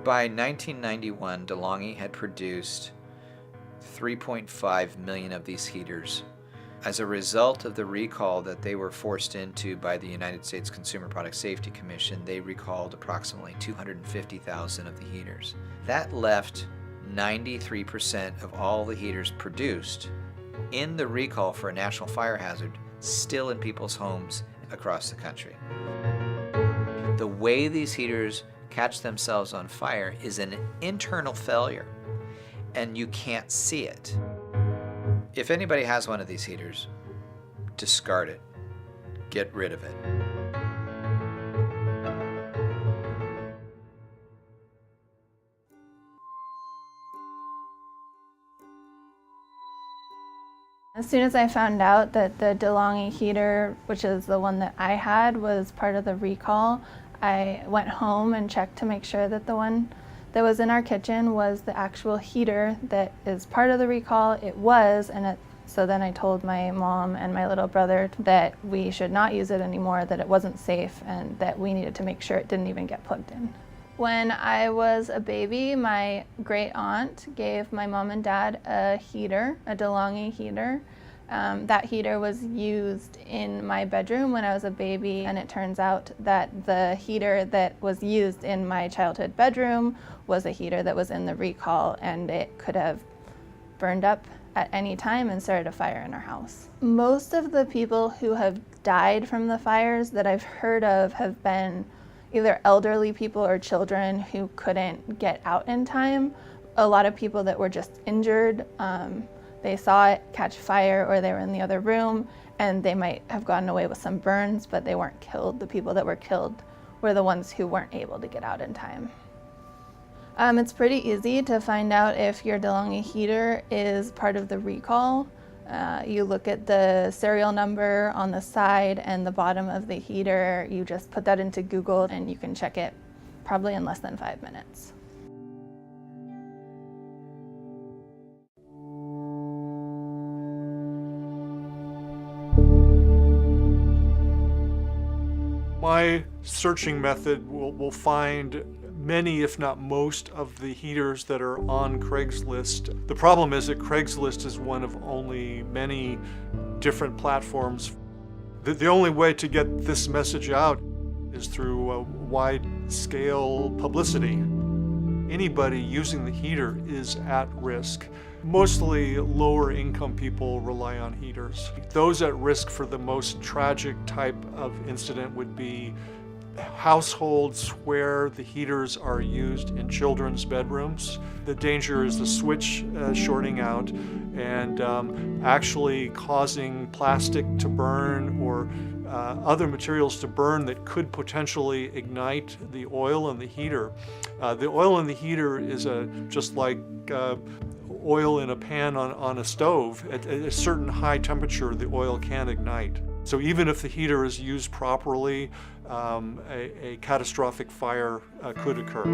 By 1991, Delonghi had produced 3.5 million of these heaters. As a result of the recall that they were forced into by the United States Consumer Product Safety Commission, they recalled approximately 250,000 of the heaters. That left 93% of all the heaters produced in the recall for a national fire hazard still in people's homes across the country. The way these heaters catch themselves on fire is an internal failure, and you can't see it. If anybody has one of these heaters, discard it. Get rid of it. As soon as I found out that the Delonghi heater, which is the one that I had, was part of the recall, I went home and checked to make sure that the one that was in our kitchen was the actual heater that is part of the recall. It was, so then I told my mom and my little brother that we should not use it anymore, that it wasn't safe, and that we needed to make sure it didn't even get plugged in. When I was a baby, my great aunt gave my mom and dad a heater, a Delonghi heater. That heater was used in my bedroom when I was a baby, and it turns out that the heater that was used in my childhood bedroom was a heater that was in the recall, and it could have burned up at any time and started a fire in our house. Most of the people who have died from the fires that I've heard of have been either elderly people or children who couldn't get out in time. A lot of people that were just injured, they saw it catch fire or they were in the other room and they might have gotten away with some burns, but they weren't killed. The people that were killed were the ones who weren't able to get out in time. It's pretty easy to find out if your Delonghi heater is part of the recall. You look at the serial number on the side and the bottom of the heater. You just put that into Google and you can check it probably in less than 5 minutes. My searching method will find many, if not most, of the heaters that are on Craigslist. The problem is that Craigslist is one of only many different platforms. The only way to get this message out is through wide-scale publicity. Anybody using the heater is at risk. Mostly lower-income people rely on heaters. Those at risk for the most tragic type of incident would be households where the heaters are used in children's bedrooms. The danger is the switch shorting out and actually causing plastic to burn or other materials to burn that could potentially ignite the oil in the heater. The oil in the heater is just like oil in a pan on a stove. At a certain high temperature, the oil can ignite. So even if the heater is used properly, a catastrophic fire could occur.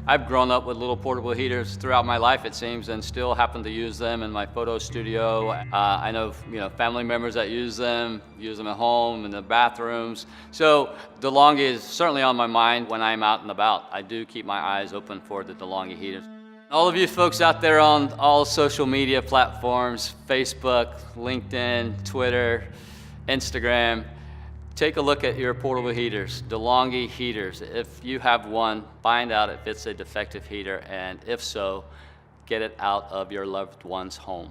I've grown up with little portable heaters throughout my life, it seems, and still happen to use them in my photo studio. I know, family members that use them at home, in the bathrooms. So Delonghi is certainly on my mind when I'm out and about. I do keep my eyes open for the Delonghi heaters. All of you folks out there on all social media platforms, Facebook, LinkedIn, Twitter, Instagram, take a look at your portable heaters, Delonghi heaters. If you have one, find out if it's a defective heater, and if so, get it out of your loved one's home.